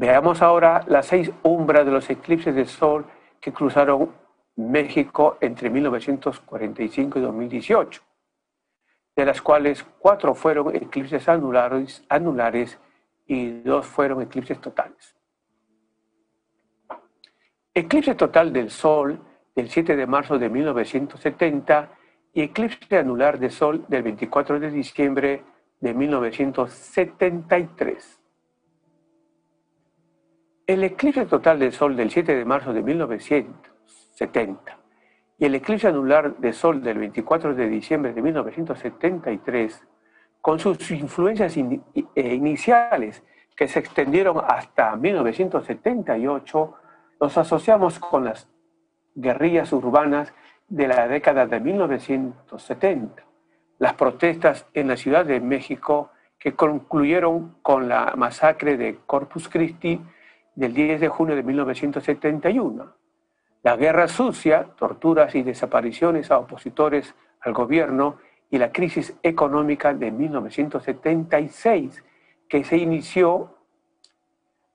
Veamos ahora las 6 umbras de los eclipses de sol que cruzaron México entre 1945 y 2018, de las cuales 4 fueron eclipses anulares y 2 fueron eclipses totales. Eclipse total del Sol del 7 de marzo de 1970 y eclipse anular de Sol del 24 de diciembre de 1973. El eclipse total del Sol del 7 de marzo de 1970 y el eclipse anular de Sol del 24 de diciembre de 1973, con sus influencias iniciales que se extendieron hasta 1978, los asociamos con las guerrillas urbanas de la década de 1970, las protestas en la Ciudad de México que concluyeron con la masacre de Corpus Christi del 10 de junio de 1971, la guerra sucia, torturas y desapariciones a opositores al gobierno y la crisis económica de 1976, que se inició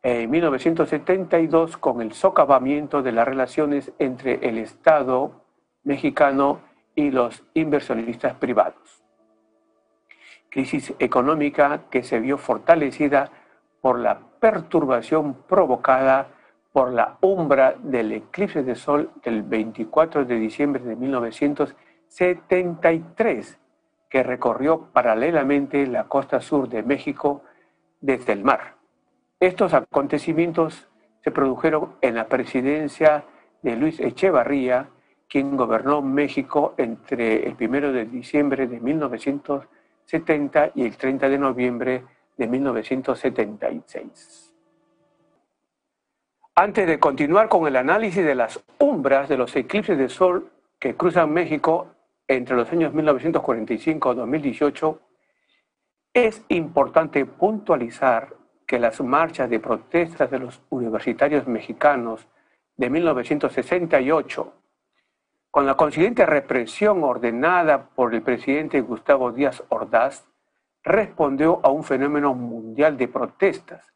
en 1972 con el socavamiento de las relaciones entre el Estado mexicano y los inversionistas privados. Crisis económica que se vio fortalecida por la perturbación provocada por la umbra del eclipse de sol del 24 de diciembre de 1973, que recorrió paralelamente la costa sur de México desde el mar. Estos acontecimientos se produjeron en la presidencia de Luis Echevarría, quien gobernó México entre el 1 de diciembre de 1970 y el 30 de noviembre de 1976. Antes de continuar con el análisis de las umbras de los eclipses de sol que cruzan México entre los años 1945 y 2018, es importante puntualizar que las marchas de protestas de los universitarios mexicanos de 1968, con la consiguiente represión ordenada por el presidente Gustavo Díaz Ordaz, respondió a un fenómeno mundial de protestas,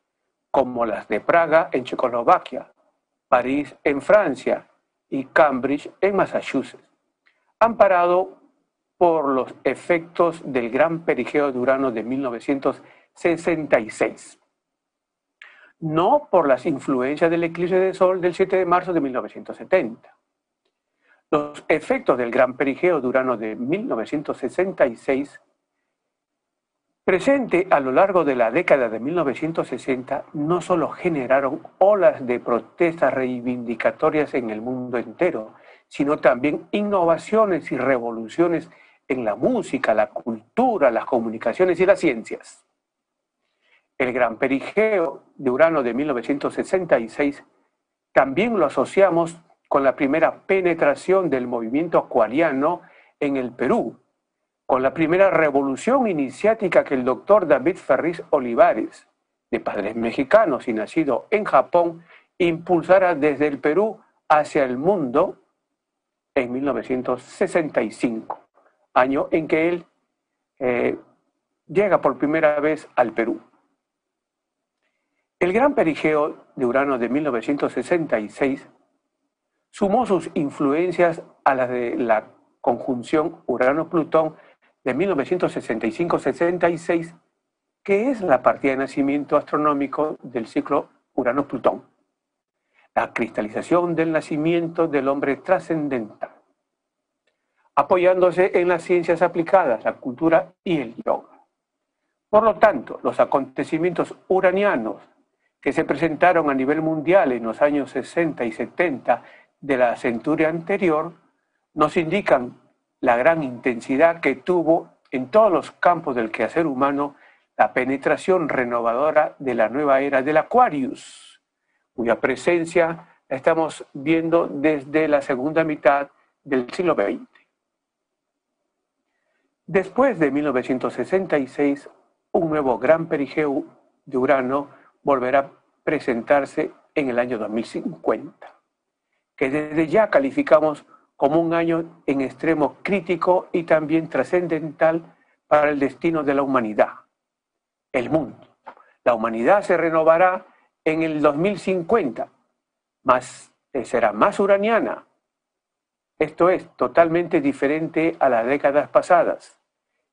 como las de Praga en Checoslovaquia, París en Francia y Cambridge en Massachusetts, amparado por los efectos del gran perigeo de Urano de 1966. No por las influencias del eclipse de sol del 7 de marzo de 1970. Los efectos del gran perigeo de Urano de 1966, presente a lo largo de la década de 1960, no solo generaron olas de protestas reivindicatorias en el mundo entero, sino también innovaciones y revoluciones en la música, la cultura, las comunicaciones y las ciencias. El gran perigeo de Urano de 1966 también lo asociamos con la primera penetración del movimiento acuariano en el Perú, con la primera revolución iniciática que el doctor David Ferriz Olivares, de padres mexicanos y nacido en Japón, impulsara desde el Perú hacia el mundo en 1965, año en que él llega por primera vez al Perú. El gran perigeo de Urano de 1966 sumó sus influencias a las de la conjunción Urano-Plutón de 1965-66, que es la partida de nacimiento astronómico del ciclo Urano-Plutón, la cristalización del nacimiento del hombre trascendental, apoyándose en las ciencias aplicadas, la cultura y el yoga. Por lo tanto, los acontecimientos uranianos que se presentaron a nivel mundial en los años 60 y 70 de la centuria anterior, nos indican la gran intensidad que tuvo en todos los campos del quehacer humano la penetración renovadora de la nueva era del Aquarius, cuya presencia la estamos viendo desde la segunda mitad del siglo XX. Después de 1966, un nuevo gran perigeo de Urano volverá a presentarse en el año 2050, que desde ya calificamos como un año en extremo crítico y también trascendental para el destino de la humanidad, el mundo. La humanidad se renovará en el 2050, será más uraniana. Esto es totalmente diferente a las décadas pasadas.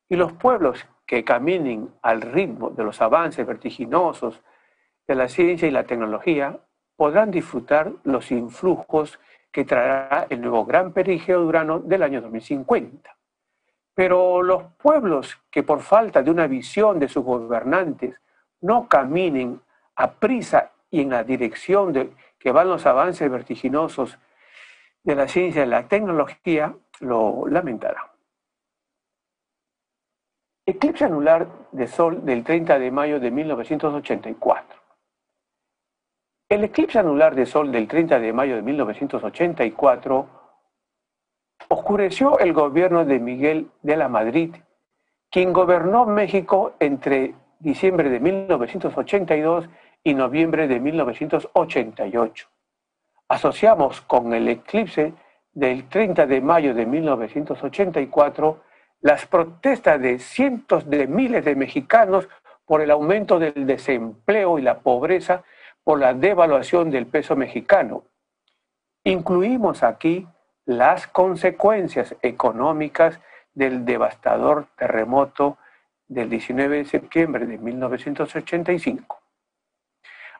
Y los pueblos que caminen al ritmo de los avances vertiginosos de la ciencia y la tecnología podrán disfrutar los influjos que traerá el nuevo gran perigeo de Urano del año 2050. Pero los pueblos que por falta de una visión de sus gobernantes no caminen a prisa y en la dirección de que van los avances vertiginosos de la ciencia y la tecnología, lo lamentarán. Eclipse anular de Sol del 30 de mayo de 1984. El eclipse anular de Sol del 30 de mayo de 1984 oscureció el gobierno de Miguel de la Madrid, quien gobernó México entre diciembre de 1982 y noviembre de 1988. Asociamos con el eclipse del 30 de mayo de 1984 las protestas de cientos de miles de mexicanos por el aumento del desempleo y la pobreza por la devaluación del peso mexicano. Incluimos aquí las consecuencias económicas del devastador terremoto del 19 de septiembre de 1985.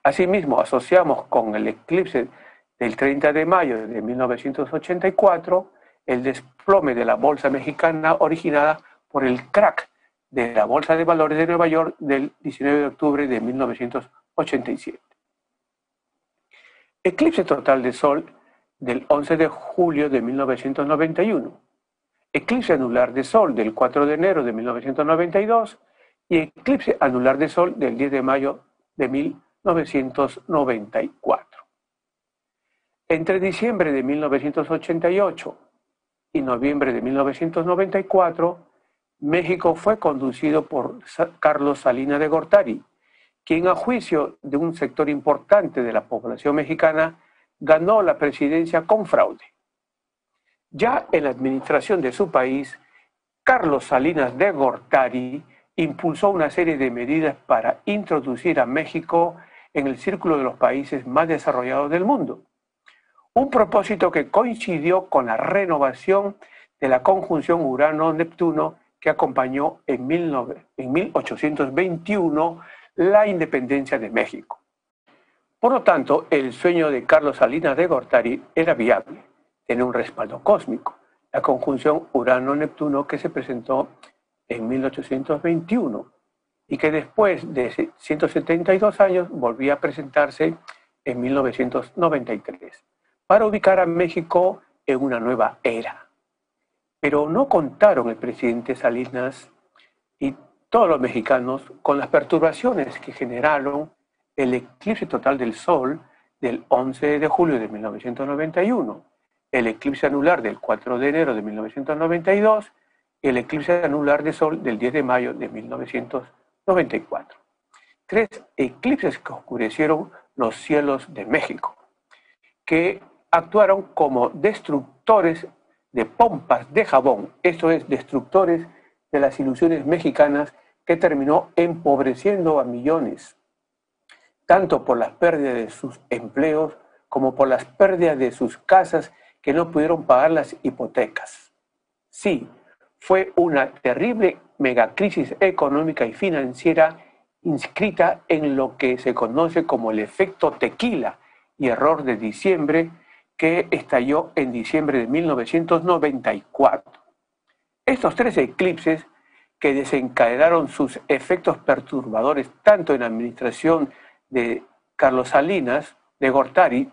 Asimismo, asociamos con el eclipse del 30 de mayo de 1984 el desplome de la bolsa mexicana originada por el crack de la Bolsa de Valores de Nueva York del 19 de octubre de 1987. Eclipse total de Sol del 11 de julio de 1991. Eclipse anular de Sol del 4 de enero de 1992 y eclipse anular de Sol del 10 de mayo de 1994. Entre diciembre de 1988 y noviembre de 1994, México fue conducido por Carlos Salinas de Gortari, quien a juicio de un sector importante de la población mexicana ganó la presidencia con fraude. Ya en la administración de su país, Carlos Salinas de Gortari impulsó una serie de medidas para introducir a México en el círculo de los países más desarrollados del mundo. Un propósito que coincidió con la renovación de la conjunción Urano-Neptuno que acompañó en 1821 la independencia de México. Por lo tanto, el sueño de Carlos Salinas de Gortari era viable, tenía un respaldo cósmico, la conjunción Urano-Neptuno que se presentó en 1821 y que después de 172 años volvía a presentarse en 1993, para ubicar a México en una nueva era. Pero no contaron el presidente Salinas y todos los mexicanos con las perturbaciones que generaron el eclipse total del Sol del 11 de julio de 1991, el eclipse anular del 4 de enero de 1992 y el eclipse anular de Sol del 10 de mayo de 1994. 3 eclipses que oscurecieron los cielos de México, que actuaron como destructores de pompas de jabón, esto es, destructores de las ilusiones mexicanas, que terminó empobreciendo a millones, tanto por las pérdidas de sus empleos como por las pérdidas de sus casas que no pudieron pagar las hipotecas. Sí, fue una terrible megacrisis económica y financiera inscrita en lo que se conoce como el efecto tequila y error de diciembre, que estalló en diciembre de 1994. Estos 3 eclipses que desencadenaron sus efectos perturbadores tanto en la administración de Carlos Salinas de Gortari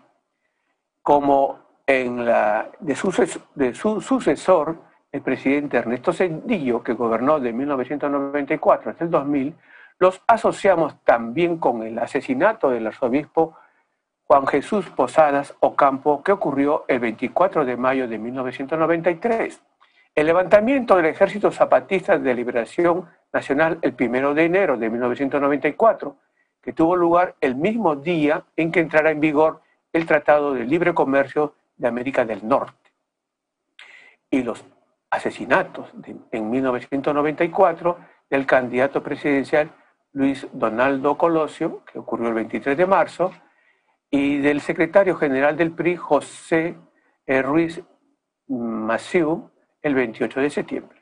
como en la de su sucesor, el presidente Ernesto Zedillo, que gobernó de 1994 hasta el 2000, los asociamos también con el asesinato del arzobispo Juan Jesús Posadas Ocampo, que ocurrió el 24 de mayo de 1993. El levantamiento del Ejército Zapatista de Liberación Nacional el 1 de enero de 1994, que tuvo lugar el mismo día en que entrara en vigor el Tratado de Libre Comercio de América del Norte. Y los asesinatos en 1994 del candidato presidencial Luis Donaldo Colosio, que ocurrió el 23 de marzo, y del secretario general del PRI, José Ruiz Massieu, el 28 de septiembre.